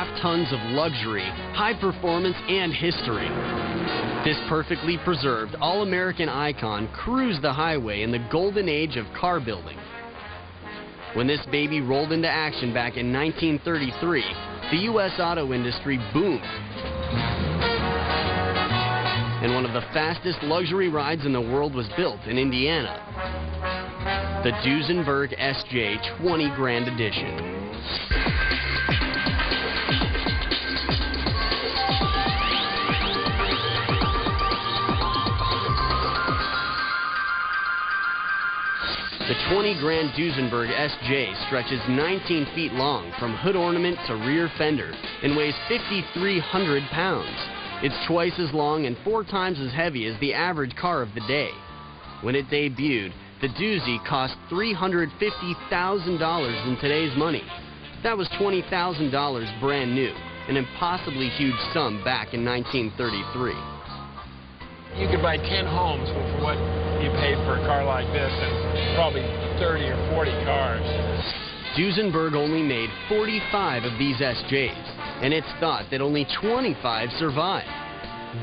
1.5 tons of luxury, high performance, and history. This perfectly preserved all-American icon cruised the highway in the golden age of car building. When this baby rolled into action back in 1933, the U.S. auto industry boomed. And one of the fastest luxury rides in the world was built in Indiana. The Duesenberg SJ 20 Grand Edition. The 20 Grand Duesenberg SJ stretches 19 feet long from hood ornament to rear fender and weighs 5,300 pounds. It's twice as long and 4 times as heavy as the average car of the day. When it debuted, the doozy cost $350,000 in today's money. That was $20,000 brand new, an impossibly huge sum back in 1933. You could buy 10 homes for what you paid for a car like this, and probably 30 or 40 cars. Duesenberg only made 45 of these SJs, and it's thought that only 25 survived.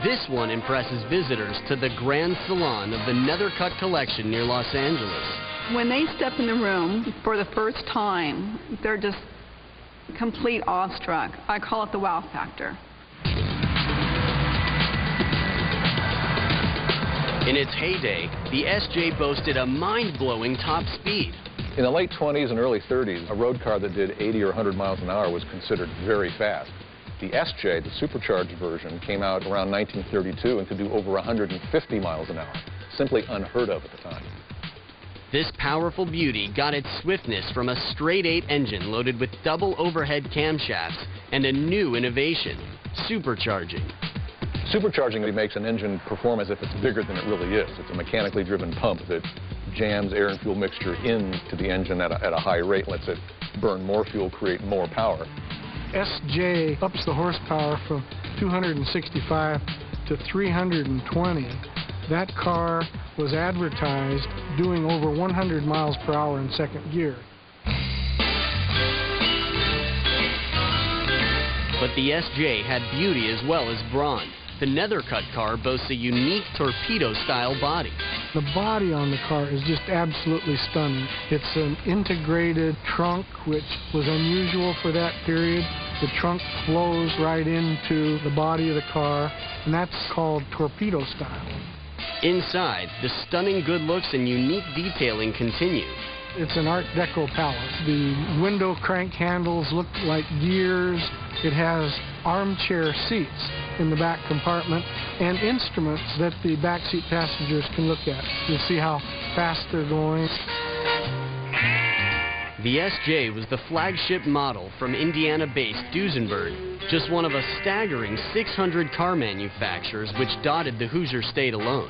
This one impresses visitors to the Grand Salon of the Nethercutt Collection near Los Angeles. When they step in the room for the first time, they're just complete awestruck. I call it the wow factor. In its heyday, the SJ boasted a mind-blowing top speed. In the late 20s and early 30s, a road car that did 80 or 100 miles an hour was considered very fast. The SJ, the supercharged version, came out around 1932 and could do over 150 miles an hour. Simply unheard of at the time. This powerful beauty got its swiftness from a straight-8 engine loaded with double overhead camshafts and a new innovation, supercharging. Supercharging makes an engine perform as if it's bigger than it really is. It's a mechanically driven pump that jams air and fuel mixture into the engine at a high rate, lets it burn more fuel, create more power. SJ ups the horsepower from 265 to 320. That car was advertised doing over 100 miles per hour in second gear. But the SJ had beauty as well as brawn. The Nethercutt car boasts a unique torpedo-style body. The body on the car is just absolutely stunning. It's an integrated trunk, which was unusual for that period. The trunk flows right into the body of the car, and that's called torpedo style. Inside, the stunning good looks and unique detailing continue. It's an Art Deco palace. The window crank handles look like gears. It has armchair seats in the back compartment and instruments that the backseat passengers can look at. You'll see how fast they're going. The SJ was the flagship model from Indiana-based Duesenberg, just one of a staggering 600 car manufacturers which dotted the Hoosier state alone.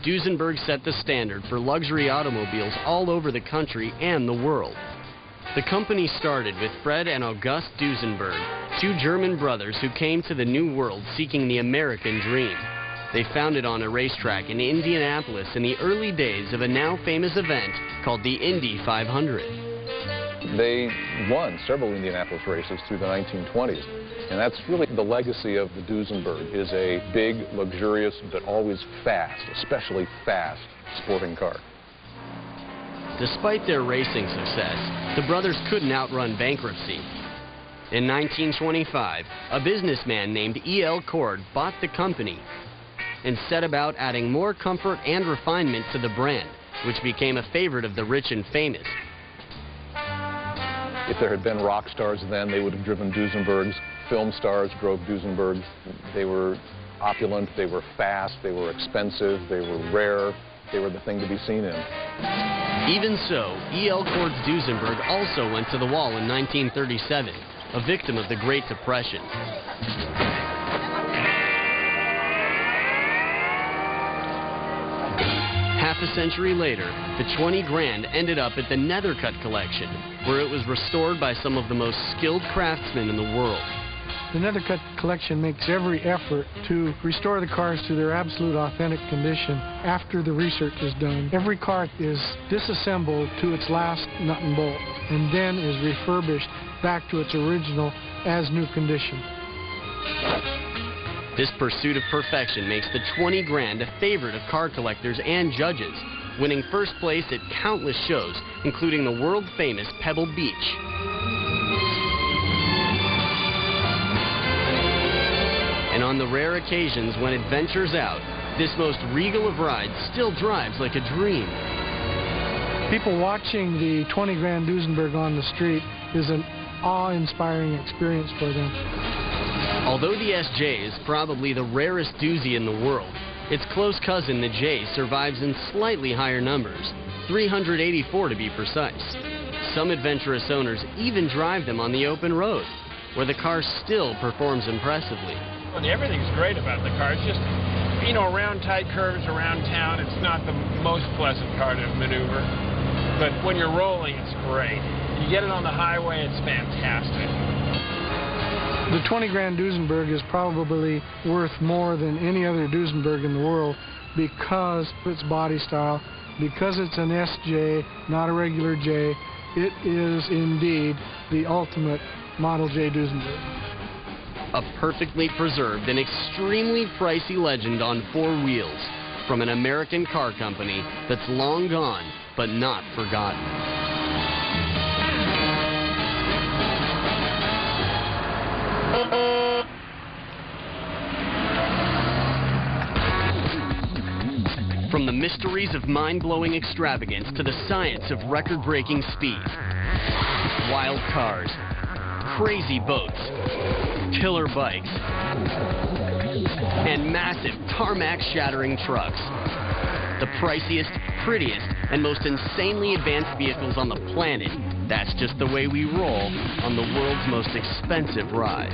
Duesenberg set the standard for luxury automobiles all over the country and the world. The company started with Fred and August Duesenberg, 2 German brothers who came to the New World seeking the American dream. They founded on a racetrack in Indianapolis in the early days of a now famous event called the Indy 500. They won several Indianapolis races through the 1920s, and that's really the legacy of the Duesenberg, is a big, luxurious, but always fast, especially fast, sporting car. Despite their racing success, the brothers couldn't outrun bankruptcy. In 1925, a businessman named E.L. Cord bought the company and set about adding more comfort and refinement to the brand, which became a favorite of the rich and famous. If there had been rock stars then, they would have driven Duesenbergs. Film stars drove Duesenbergs. They were opulent, they were fast, they were expensive, they were rare. They were the thing to be seen in. Even so, E.L. Cord's Duesenberg also went to the wall in 1937, a victim of the Great Depression. Half a century later, the 20 Grand ended up at the Nethercutt Collection, where it was restored by some of the most skilled craftsmen in the world. The Nethercutt collection makes every effort to restore the cars to their absolute authentic condition after the research is done. Every car is disassembled to its last nut and bolt and then is refurbished back to its original as new condition. This pursuit of perfection makes the 20 grand a favorite of car collectors and judges, winning first place at countless shows, including the world-famous Pebble Beach. And on the rare occasions when it ventures out, this most regal of rides still drives like a dream. People watching the 20 grand Duesenberg on the street is an awe-inspiring experience for them. Although the SJ is probably the rarest doozy in the world, its close cousin, the J, survives in slightly higher numbers, 384 to be precise. Some adventurous owners even drive them on the open road, where the car still performs impressively. Everything's great about the car. It's just, you know, around tight curves around town, it's not the most pleasant car to maneuver. But when you're rolling, it's great. You get it on the highway, it's fantastic. The 20 grand Duesenberg is probably worth more than any other Duesenberg in the world because of its body style, because it's an SJ, not a regular J. It is indeed the ultimate Model J Duesenberg. A perfectly preserved and extremely pricey legend on 4 wheels from an American car company that's long gone but not forgotten. From the mysteries of mind-blowing extravagance to the science of record-breaking speed, wild cars, crazy boats, killer bikes, and massive tarmac-shattering trucks. The priciest, prettiest, and most insanely advanced vehicles on the planet. That's just the way we roll on the world's most expensive rides.